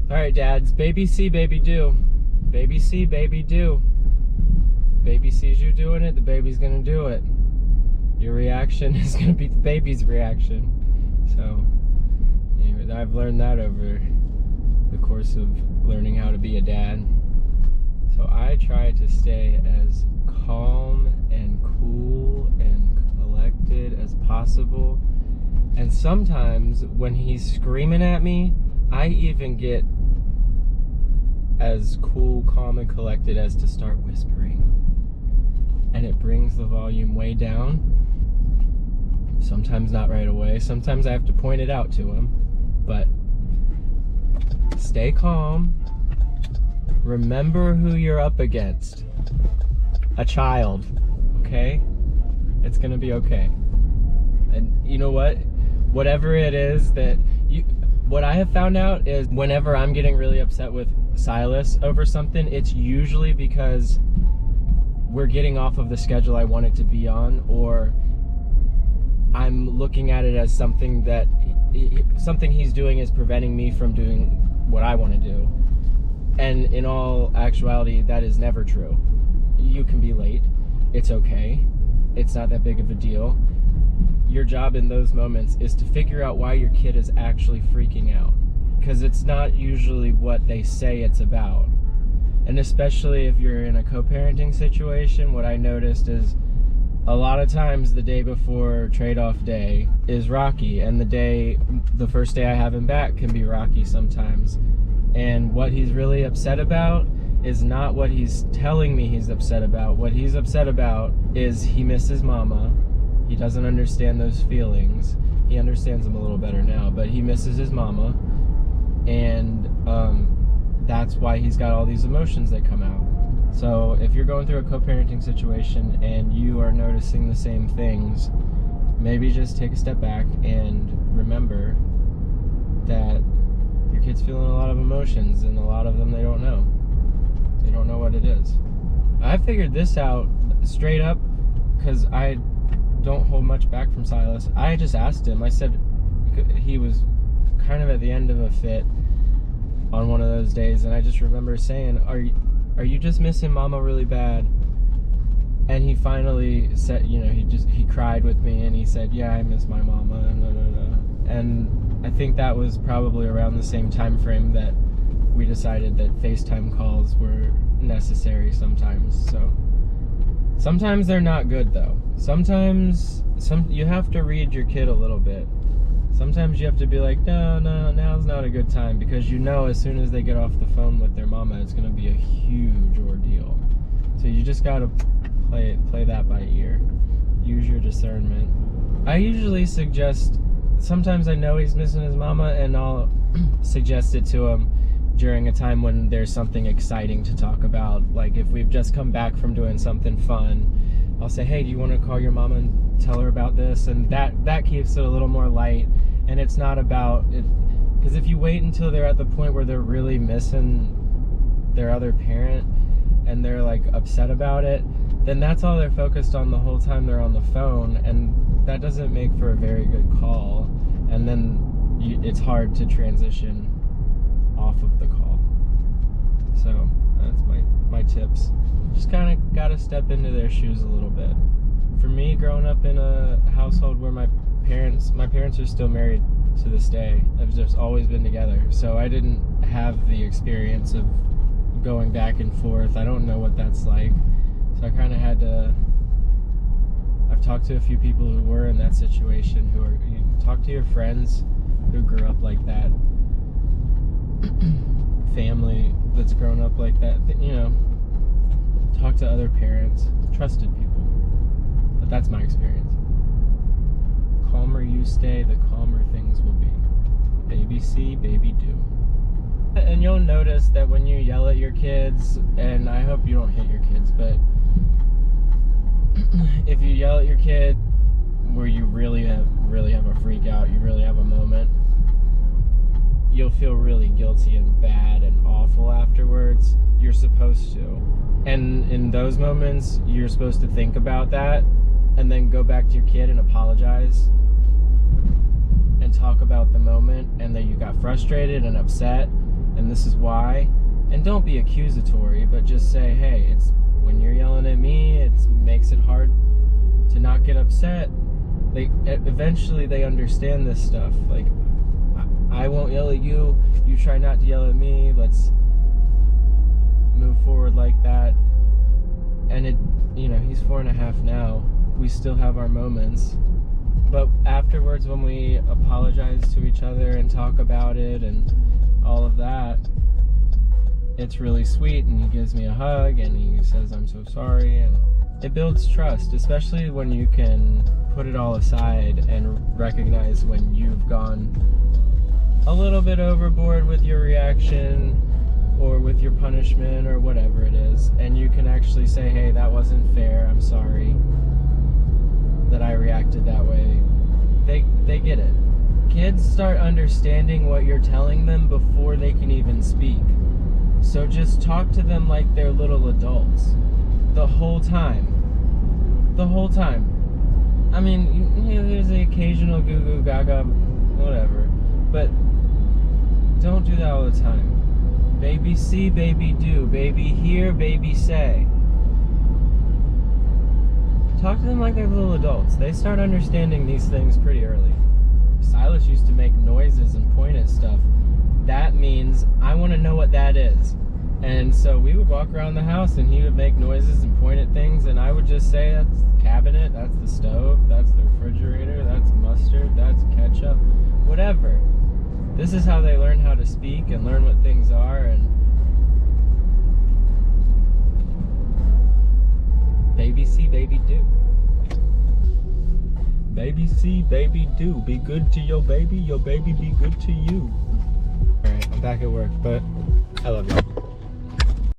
All right, dads, baby see, baby do. Baby see, baby do. Baby sees you doing it, the baby's gonna do it. Your reaction is gonna be the baby's reaction. So, anyway, I've learned that over the course of learning how to be a dad. So I try to stay as calm and cool and collected as possible. And sometimes when he's screaming at me, I even get as cool, calm, and collected as to start whispering. And it brings the volume way down. Sometimes not right away. Sometimes I have to point it out to him. But stay calm. Remember who you're up against. A child. Okay? It's gonna be okay. And you know what? Whatever it is that you... What I have found out is whenever I'm getting really upset with Silas over something, it's usually because we're getting off of the schedule I want it to be on, or I'm looking at it as something that something he's doing is preventing me from doing what I want to do. And in all actuality, that is never true. You can be late. It's okay. It's not that big of a deal. Your job in those moments is to figure out why your kid is actually freaking out, because it's not usually what they say it's about. And especially if you're in a co-parenting situation, what I noticed is a lot of times the day before trade-off day is rocky, and the first day I have him back can be rocky sometimes. And what he's really upset about is not what he's telling me he's upset about. What he's upset about is he misses mama. He doesn't understand those feelings. He understands them a little better now, but he misses his mama. And that's why he's got all these emotions that come out. So if you're going through a co-parenting situation and you are noticing the same things, maybe just take a step back and remember that your kid's feeling a lot of emotions, and a lot of them they don't know. They don't know what it is. I figured this out straight up because I don't hold much back from Silas. I just asked him. I said, he was kind of at the end of a fit on one of those days, and I just remember saying, are you just missing mama really bad? And he finally said, he cried with me, and he said, yeah, I miss my mama. And I think that was probably around the same time frame that we decided that FaceTime calls were necessary sometimes. So sometimes they're not good though. Sometimes you have to read your kid a little bit. Sometimes you have to be like, no, now's not a good time, because as soon as they get off the phone with their mama, it's gonna be a huge ordeal. So you just gotta play that by ear. Use your discernment. I usually suggest, sometimes I know he's missing his mama, and I'll suggest it to him during a time when there's something exciting to talk about. Like if we've just come back from doing something fun, I'll say, hey, do you want to call your mama and tell her about this? And that keeps it a little more light. And it's not about it, because if you wait until they're at the point where they're really missing their other parent and they're like upset about it, then that's all they're focused on the whole time they're on the phone, and that doesn't make for a very good call. And then it's hard to transition off of the call. So that's my tips. Just kind of got to step into their shoes a little bit. For me, growing up in a household where my parents are still married to this day. I've just always been together. So I didn't have the experience of going back and forth. I don't know what that's like. So I kind of had to, I've talked to a few people who were in that situation, you talk to your friends who grew up like that. Family that's grown up like that, talk to other parents, trusted people. But that's my experience. The calmer you stay, the calmer things will be. Baby see, baby do. And you'll notice that when you yell at your kids, and I hope you don't hit your kids, but if you yell at your kid where you really have a freak out, you really have a moment, you'll feel really guilty and bad and awful afterwards. You're supposed to. And in those moments, you're supposed to think about that and then go back to your kid and apologize and talk about the moment and that you got frustrated and upset and this is why. And don't be accusatory, but just say, hey, it's when you're yelling at me, it makes it hard to not get upset. Eventually they understand this stuff. Like, I won't yell at you, you try not to yell at me, let's move forward like that. And it, you know, he's 4.5 now. We still have our moments. But afterwards, when we apologize to each other and talk about it and all of that, it's really sweet, and he gives me a hug and he says, I'm so sorry, and it builds trust, especially when you can put it all aside and recognize when you've gone a little bit overboard with your reaction or with your punishment or whatever it is, and you can actually say, hey, that wasn't fair, I'm sorry that I reacted that way. They get it. Kids start understanding what you're telling them before they can even speak. So just talk to them like they're little adults. The whole time. The whole time. I mean, you know, there's the occasional goo goo gaga, whatever. But don't do that all the time. Baby see, baby do. Baby hear, baby say. Talk to them like they're little adults. They start understanding these things pretty early. Silas used to make noises and point at stuff. That means I want to know what that is. And so we would walk around the house and he would make noises and point at things, and I would just say, that's the cabinet, that's the stove, that's the refrigerator, that's mustard, that's ketchup, whatever. This is how they learn how to speak and learn what things are. And baby see, baby do. Baby see, baby do. Be good to your baby be good to you. Alright, I'm back at work, but I love you.